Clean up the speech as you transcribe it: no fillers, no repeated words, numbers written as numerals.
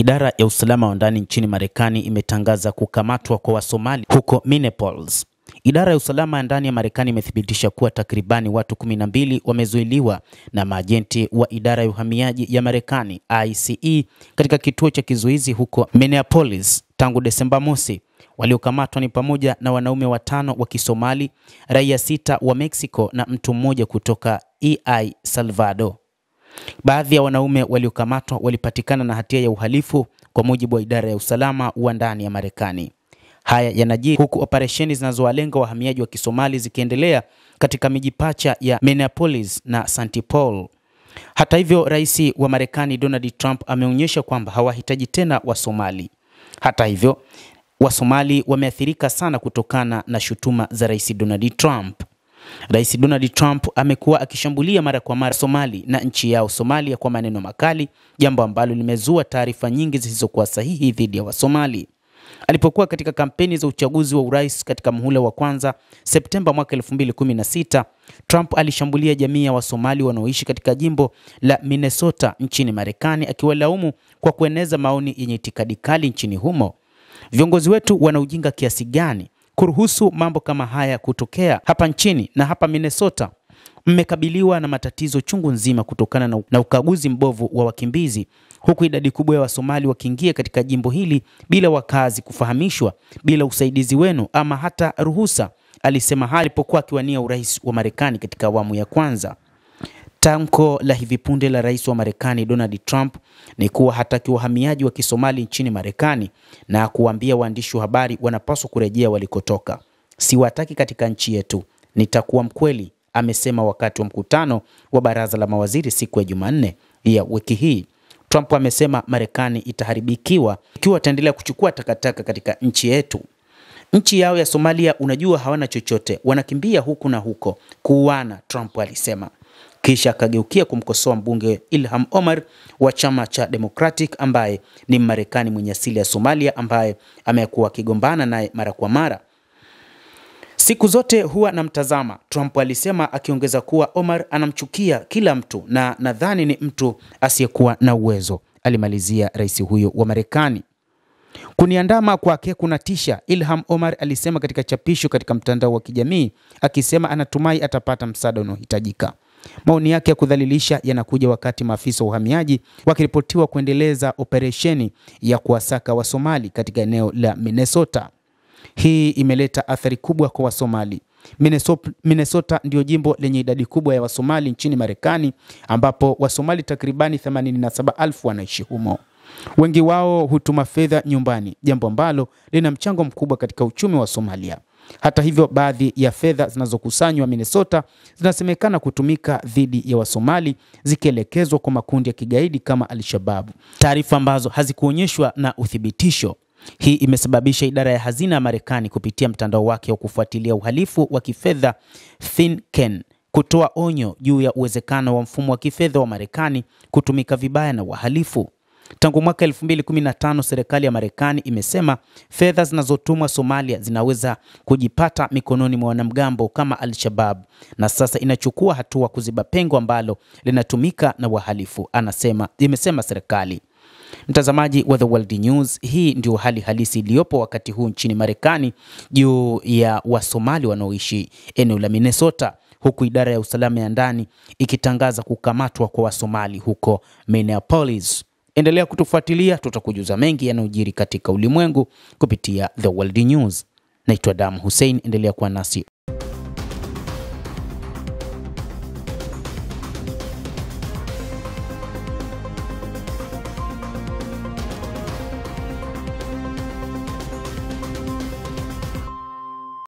Idara ya usalama wa ndani nchini Marekani imetangaza kukamatwa kwa Wasomali huko Minneapolis. Idara ya usalama ya ndani ya Marekani imethibitisha kuwa takribani watu 12 wamezuiliwa na maajenti wa idara ya uhamiaji ya Marekani ICE katika kituo cha kizuizi huko Minneapolis tangu Desemba mosi. Waliokamatwa ni pamoja na wanaume 5 wa Kisomali, raia 6 wa Mexico na mtu mmoja kutoka El Salvador. Baadhi ya wanaume waliokamatwa walipatikana na hatia ya uhalifu kwa mujibu wa idara ya usalama wa ndani ya Marekani. Haya yanajiri huku operesheni zinazowalenga wahamiaji wa Kisomali zikiendelea katika miji pacha ya Minneapolis na St. Paul. Hata hivyo, Rais wa Marekani Donald Trump ameonyesha kwamba hawahitaji tena Wasomali. Hata hivyo, Wasomali wameathirika sana kutokana na shutuma za Rais Donald Trump. Rais Donald Trump amekuwa akishambulia mara kwa mara Somali na nchi yao Somalia kwa maneno makali, jambo ambalo limezua taarifa nyingi zisizokuwa sahihi dhidi ya Wasomali. Alipokuwa katika kampeni za uchaguzi wa urais katika muhula wa kwanza Septemba mwaka 2016, Trump alishambulia jamii ya Wasomali wanaoishi katika jimbo la Minnesota nchini Marekani, akiwalaumu kwa kueneza maoni yenye itikadi kali nchini humo. Viongozi wetu wana ujinga kiasi gani kuruhusu mambo kama haya kutokea hapa nchini na hapa Minnesota? Mmekabiliwa na matatizo chungu nzima kutokana na ukaguzi mbovu wa wakimbizi, huku idadi kubwa ya Wasomali wakiingia katika jimbo hili bila wakazi kufahamishwa, bila usaidizi wenu ama hata ruhusa, alisema hali alipokuwa akiwania urais wa Marekani katika awamu ya kwanza. Tamko la hivi punde la Rais wa Marekani Donald Trump ni kuwa hataki wahamiaji wa Kisomali nchini Marekani na kuambia waandishi wa habari wanapaswa kurejea walikotoka. Siwataki katika nchi yetu, nitakuwa mkweli, amesema wakati wa mkutano wa baraza la mawaziri siku ya Jumanne ya wiki hii. Trump amesema Marekani itaharibikiwa ikiwa ataendelea kuchukua takataka katika nchi yetu. Nchi yao ya Somalia, unajua, hawana chochote, wanakimbia huku na huko kuuana, Trump alisema. Kisha akageukia kumkosoa mbunge Ilhan Omar wa chama cha Democratic ambaye ni Marekani mwenye asili ya Somalia ambaye amekuwa akigombana naye mara kwa mara. Siku zote huwa namtazama, Trump alisema, akiongeza kuwa Omar anamchukia kila mtu na nadhani ni mtu asiyekuwa na uwezo, alimalizia rais huyo wa Marekani. Kuniandama kwake kunatisha, Ilhan Omar alisema katika chapisho katika mtandao wa kijamii, akisema anatumai atapata msaada unaohitajika. Maoni yake ya kudhalilisha yanakuja wakati maafisa wa uhamiaji wakiripotiwa kuendeleza operesheni ya kuwasaka Wasomali katika eneo la Minnesota. Hii imeleta athari kubwa kwa Wasomali. Minnesota ndio jimbo lenye idadi kubwa ya Wasomali nchini Marekani, ambapo Wasomali takribani 87,000 wanaishi humo. Wengi wao hutuma fedha nyumbani, jambo ambalo lina mchango mkubwa katika uchumi wa Somalia. Hata hivyo, baadhi ya fedha zinazokusanywa Minnesota zinasemekana kutumika dhidi ya Wasomali, zikielekezwa kwa makundi ya kigaidi kama Al-Shabaab, taarifa ambazo hazikuonyeshwa na uthibitisho. Hii imesababisha idara ya hazina ya Marekani kupitia mtandao wake wa kufuatilia uhalifu wa kifedha FinCEN kutoa onyo juu ya uwezekano wa mfumo wa kifedha wa Marekani kutumika vibaya na wahalifu. Tangu mwaka 2015, serikali ya Marekani imesema fedha zinazotumwa Somalia zinaweza kujipata mikononi mwa wanamgambo kama Al-Shabaab, na sasa inachukua hatua kuziba pengo ambalo linatumika na wahalifu, imesema serikali. Mtazamaji wa The World News, hii ndio hali halisi iliyopo wakati huu nchini Marekani juu ya Wasomali wanaoishi eneo la Minnesota, huku idara ya usalama ya ndani ikitangaza kukamatwa kwa Wasomali huko Minneapolis. Endelea kutufuatilia, tutakujuza mengi yanayojiri katika ulimwengu kupitia The World News. Naitwa Adam Hussein, endelea kuwa nasi.